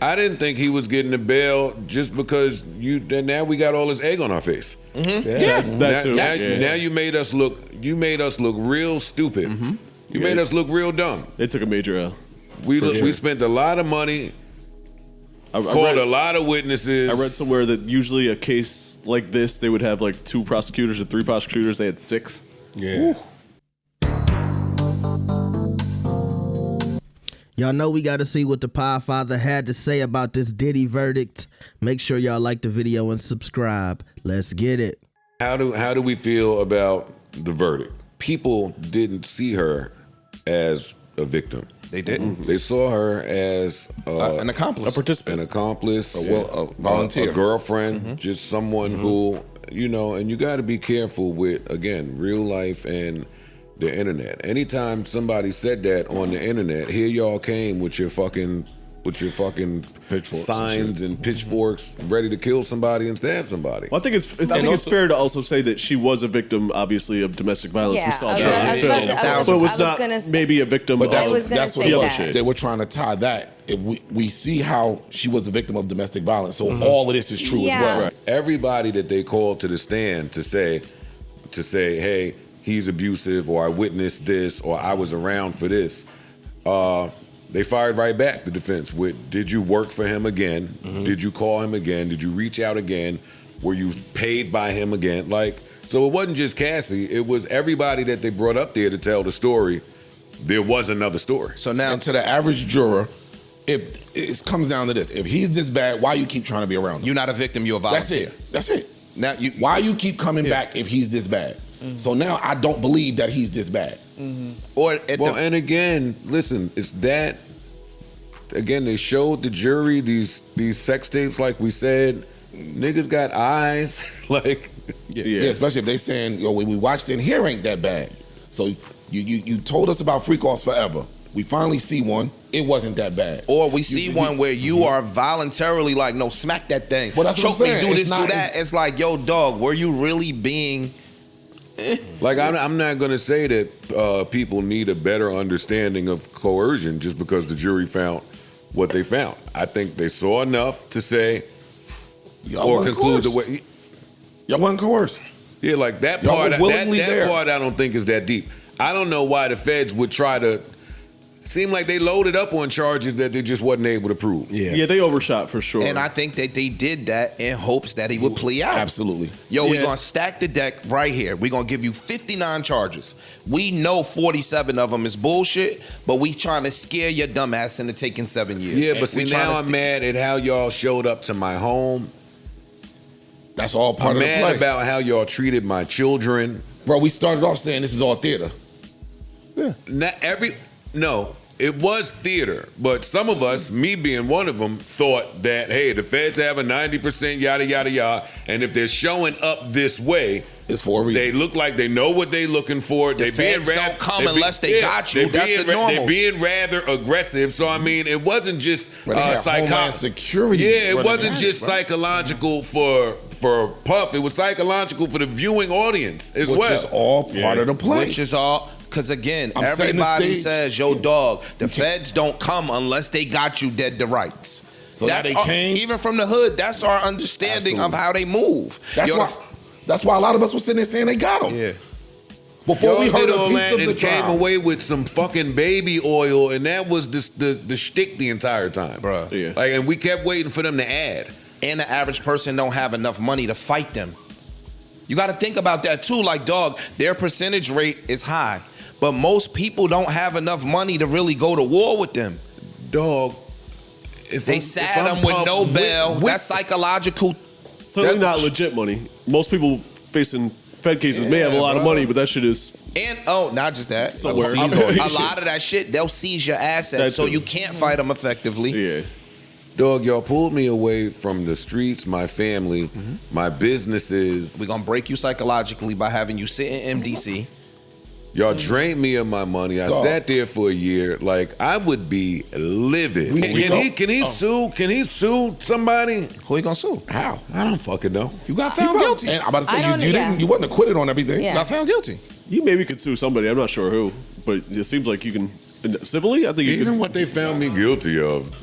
I didn't think he was getting the bail just because now we got all this egg on our face. Yeah, that too. Now you made us look real stupid. You made us look real dumb. They took a major L. We spent a lot of money. Called a lot of witnesses. I read somewhere that usually a case like this, they would have like 2 prosecutors or 3 prosecutors. They had 6. Yeah. Y'all know we got to see what the Podfather had to say about this Diddy verdict. Make sure y'all like the video and subscribe. Let's get it. How do we feel about the verdict? People didn't see her as a victim. They didn't. They saw her as an accomplice, a participant, an accomplice, a volunteer, a girlfriend, just someone who, and you got to be careful with, again, real life and the internet. Anytime somebody said that on the internet, here y'all came with your fucking pitchforks signs and pitchforks, ready to kill somebody and stab somebody. Well, I think it's fair to also say that she was a victim, obviously, of domestic violence. We saw that in the film, but was not maybe a victim. But that's what the other shit. They were trying to tie that. If we see how she was a victim of domestic violence, so all of this is true as well. Right. Everybody that they called to the stand to say, hey, he's abusive, or I witnessed this, or I was around for this. They fired right back, the defense, with, did you work for him again? Did you call him again? Did you reach out again? Were you paid by him again? So it wasn't just Cassie, it was everybody that they brought up there to tell the story. There was another story. So now, to the average juror, if it comes down to this, if he's this bad, why you keep trying to be around him? You're not a victim, you're a volunteer. That's it. Now why you keep coming back if he's this bad? So now I don't believe that he's this bad. And again, listen, it's that. Again, they showed the jury these sex tapes, like we said. Niggas got eyes, yeah. Especially if they saying, when we watched it, here ain't that bad. So you told us about freak offs forever. We finally see one. It wasn't that bad. Or we see one where you are voluntarily like, no, smack that thing. Well, that's choke what I'm saying. me, do this, do that. It's like, yo, dog, were you really being? I'm not going to say that people need a better understanding of coercion just because the jury found what they found. I think they saw enough to say or conclude the way. Y'all wasn't coerced. Yeah, like that part. That part I don't think is that deep. I don't know why the feds would try to. Seem like they loaded up on charges that they just wasn't able to prove. Yeah, they overshot for sure. And I think that they did that in hopes that he would plea out. Absolutely. We're going to stack the deck right here. We're going to give you 59 charges. We know 47 of them is bullshit, but we trying to scare your dumb ass into taking 7 years. Yeah, but see, now I'm mad at how y'all showed up to my home. That's all part of the play. I'm mad about how y'all treated my children. Bro, we started off saying this is all theater. Yeah. No, it was theater, but some of us, me being one of them, thought that, hey, the feds have a 90% yada, yada, yada, and if they're showing up this way, it's for a reason. They look like they know what they're looking for. The feds don't come unless they got you. That's the normal. They're being rather aggressive, so I mean, it wasn't just security. Yeah, it wasn't just psychological for Puff. It was psychological for the viewing audience as well. Which is all part of the play. Which is all... Because again, everybody says, yo, dog, the feds don't come unless they got you dead to rights. So that's they came. Even from the hood, that's our understanding of how they move. That's why a lot of us were sitting there saying they got them. Yeah. Before we heard all a piece that of the and came away with some fucking baby oil, and that was the shtick the entire time, bro. Yeah. And we kept waiting for them to add. And the average person don't have enough money to fight them. You got to think about that too. Like, dog, their percentage rate is high. But most people don't have enough money to really go to war with them. Dog, they sat them with no bail. That's psychological. Certainly not legit money. Most people facing Fed cases may have a lot of money, but that shit is... And, not just that. Somewhere. A lot of that shit, they'll seize your assets, so you can't fight them effectively. Yeah. Dog, y'all pulled me away from the streets, my family, my businesses. We're going to break you psychologically by having you sit in MDC. Y'all drained me of my money. I sat there for a year. Like, I would be livid. Can he sue? Can he sue somebody? Who he gonna sue? How? I don't fucking know. You got found guilty. And I'm about to say you wasn't acquitted on everything. You got found guilty. You maybe could sue somebody. I'm not sure who, but it seems like you can civilly. I think even what they found me guilty of.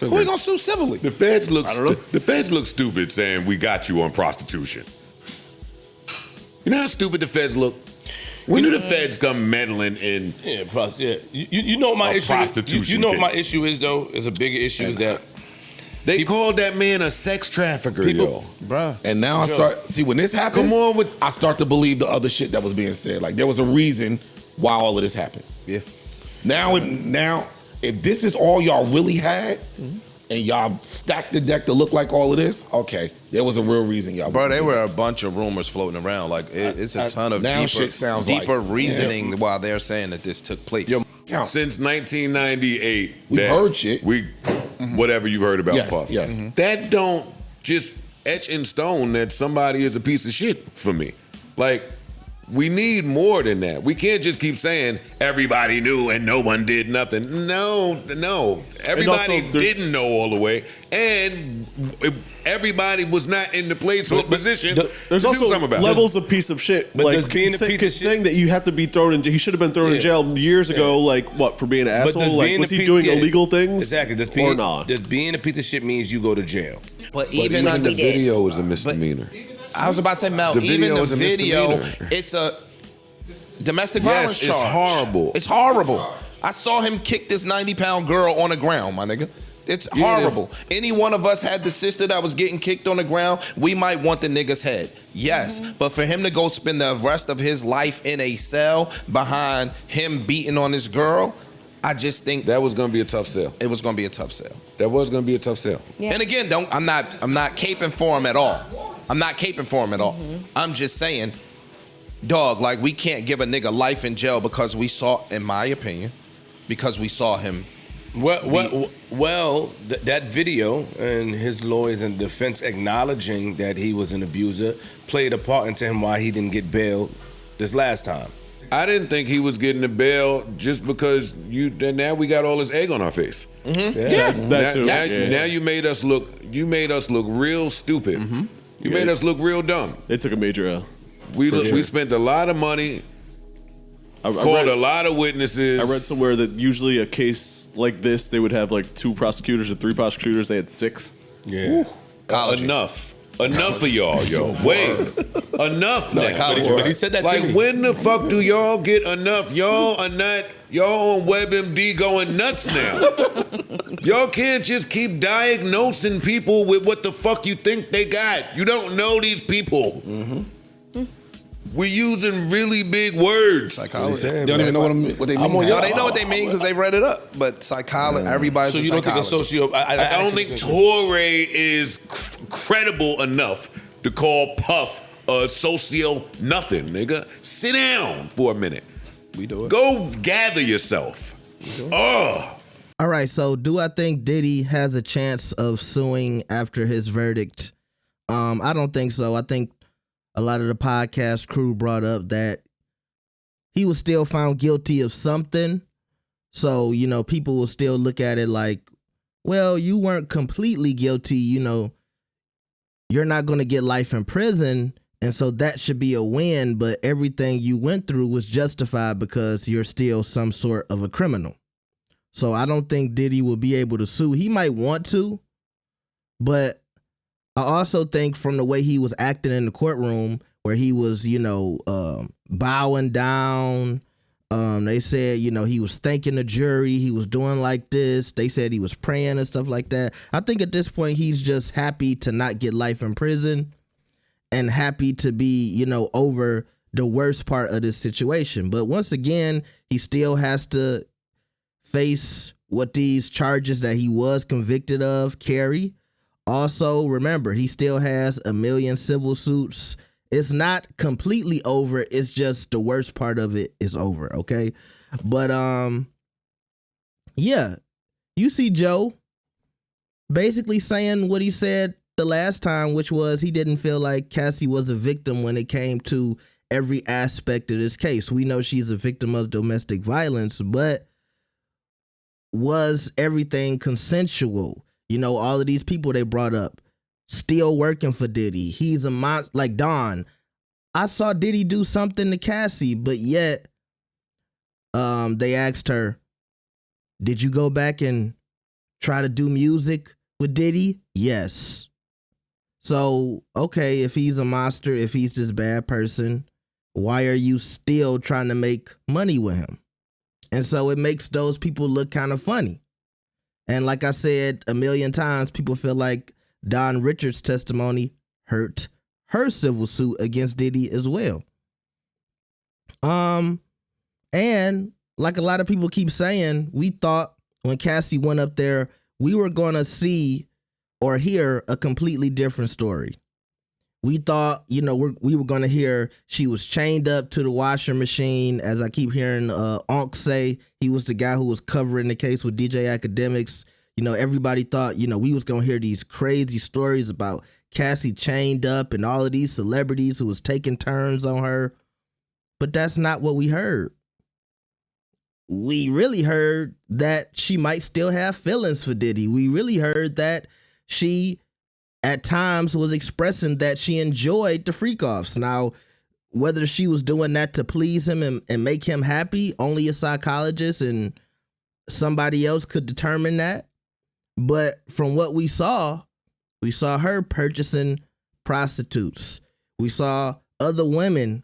Who he gonna sue civilly? The feds look stupid saying we got you on prostitution. You know how stupid the feds look? When do the feds come meddling in? You know what my issue prostitution is. You know what my case. issue is though. Is a bigger issue is that they called that man a sex trafficker, bruh. And now I start see when this happens. I start to believe the other shit that was being said. Like there was a reason why all of this happened. Yeah. Now if this is all y'all really had, and y'all stacked the deck to look like all of this, okay, there was a real reason y'all. Bro, there were a bunch of rumors floating around. Like it's a ton of now shit sounds deeper like, reasoning while they're saying that this took place. Since 1998, we heard shit. Whatever you've heard about Puff. Yes. That don't just etch in stone that somebody is a piece of shit for me. Like, we need more than that. We can't just keep saying everybody knew and no one did nothing. No. Everybody didn't know all the way, and everybody was not in the place or position there's to also do something about levels of piece of shit. But like does being a piece of saying that you have to be thrown into, he should have been thrown in jail years ago. Like what, for being an asshole? Like was he doing illegal things? Exactly. Or not? Does being a piece of shit means you go to jail? But even the video is a misdemeanor. I was about to say, Mel, The even video the is a video, misdemeanor. it's a domestic violence Yes, charge. it's horrible. It's horrible. I saw him kick this 90-pound girl on the ground, my nigga. It's horrible. Any one of us had the sister that was getting kicked on the ground, we might want the nigga's head. Yes, but for him to go spend the rest of his life in a cell behind him beating on this girl, I just think that was going to be a tough sell. It was going to be a tough sell. That was going to be a tough sell. Yeah. And again, I'm not caping for him at all. I'm not caping for him at all. I'm just saying, dog, like we can't give a nigga life in jail because we saw, in my opinion, because we saw him. That video and his lawyers in defense acknowledging that he was an abuser played a part into him why he didn't get bail this last time. I didn't think he was getting the bail just because now we got all this egg on our face. Now you made us look real stupid. You made us look real dumb. It took a major L. We spent a lot of money. Called a lot of witnesses. I read somewhere that usually a case like this, they would have like 2 prosecutors or 3 prosecutors. They had 6. Yeah. Enough of y'all, yo. Wait. Enough now. But he said that to me. Like, when the fuck do y'all get enough? Y'all are not, y'all on WebMD going nuts now. Y'all can't just keep diagnosing people with what the fuck you think they got. You don't know these people. We're using really big words. Psychology. They don't even know what they mean. No, they know what they mean because they read it up. But psychology, everybody's So a you don't think a psychologist. socio? I don't think Torre is credible enough to call Puff a socio nothing, nigga. Sit down for a minute. We do it. Go gather yourself. Oh. All right, so do I think Diddy has a chance of suing after his verdict? I don't think so. I think a lot of the podcast crew brought up that he was still found guilty of something. So, people will still look at it like, well, you weren't completely guilty, you're not going to get life in prison. And so that should be a win. But everything you went through was justified because you're still some sort of a criminal. So I don't think Diddy will be able to sue. He might want to, but I also think from the way he was acting in the courtroom where he was, bowing down, they said, he was thanking the jury. He was doing like this. They said he was praying and stuff like that. I think at this point, he's just happy to not get life in prison and happy to be, over the worst part of this situation. But once again, he still has to face what these charges that he was convicted of carry. Also, remember, he still has 1 million civil suits. It's not completely over. It's just the worst part of it is over, okay? But, yeah, you see Joe basically saying what he said the last time, which was he didn't feel like Cassie was a victim when it came to every aspect of this case. We know she's a victim of domestic violence, but was everything consensual? All of these people they brought up still working for Diddy. He's a monster. Like Dawn, I saw Diddy do something to Cassie, but yet they asked her, did you go back and try to do music with Diddy? Yes. So, okay, if he's a monster, if he's this bad person, why are you still trying to make money with him? And so it makes those people look kind of funny. And like I said a million times, people feel like Don Richards' testimony hurt her civil suit against Diddy as well. And like a lot of people keep saying, we thought when Cassie went up there, we were going to see or hear a completely different story. We thought, we were going to hear she was chained up to the washing machine, as I keep hearing Onk say. He was the guy who was covering the case with DJ Academics. Everybody thought, we was going to hear these crazy stories about Cassie chained up and all of these celebrities who was taking turns on her. But that's not what we heard. We really heard that she might still have feelings for Diddy. We really heard that she at times was expressing that she enjoyed the freak-offs. Now, whether she was doing that to please him and make him happy, only a psychologist and somebody else could determine that. But from what we saw her purchasing prostitutes. We saw other women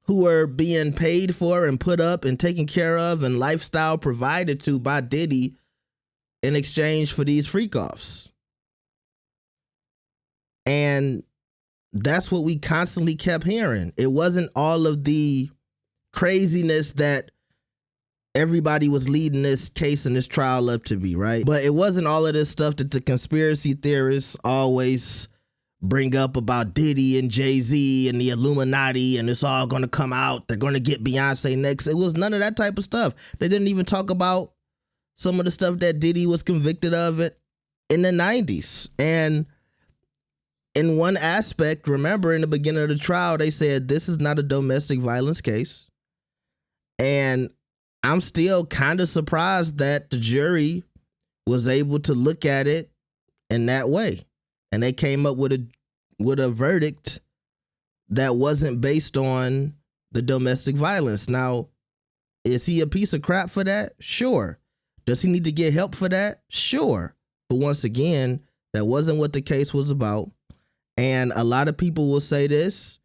who were being paid for and put up and taken care of and lifestyle provided to by Diddy in exchange for these freak-offs. And that's what we constantly kept hearing. It wasn't all of the craziness that everybody was leading this case and this trial up to be, right? But it wasn't all of this stuff that the conspiracy theorists always bring up about Diddy and Jay-Z and the Illuminati and it's all going to come out. They're going to get Beyonce next. It was none of that type of stuff. They didn't even talk about some of the stuff that Diddy was convicted of it in the 90s. And in one aspect, remember in the beginning of the trial, they said this is not a domestic violence case. And I'm still kind of surprised that the jury was able to look at it in that way. And they came up with a verdict that wasn't based on the domestic violence. Now, is he a piece of crap for that? Sure. Does he need to get help for that? Sure. But once again, that wasn't what the case was about. And a lot of people will say this.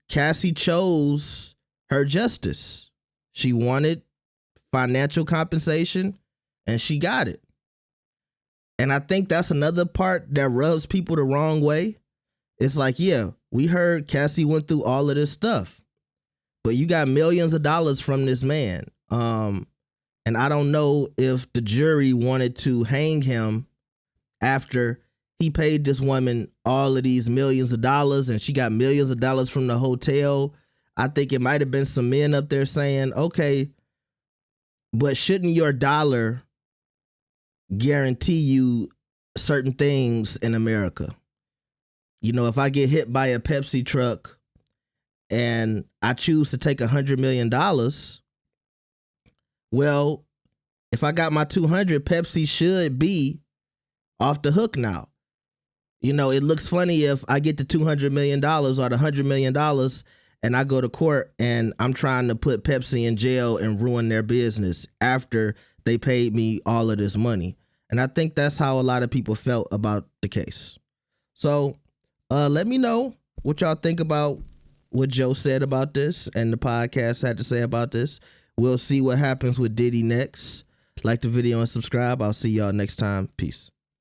Cassie chose her justice. She wanted financial compensation and she got it. And I think that's another part that rubs people the wrong way. It's like, yeah, we heard Cassie went through all of this stuff, but you got millions of dollars from this man. And I don't know if the jury wanted to hang him after he paid this woman all of these millions of dollars and she got millions of dollars from the hotel. I think it might have been some men up there saying, okay, but shouldn't your dollar guarantee you certain things in America? If I get hit by a Pepsi truck and I choose to take $100 million, well, if I got my 200, Pepsi should be off the hook now. It looks funny if I get the $200 million or the $100 million and I go to court and I'm trying to put Pepsi in jail and ruin their business after they paid me all of this money. And I think that's how a lot of people felt about the case. So let me know what y'all think about what Joe said about this and the podcast had to say about this. We'll see what happens with Diddy next. Like the video and subscribe. I'll see y'all next time. Peace.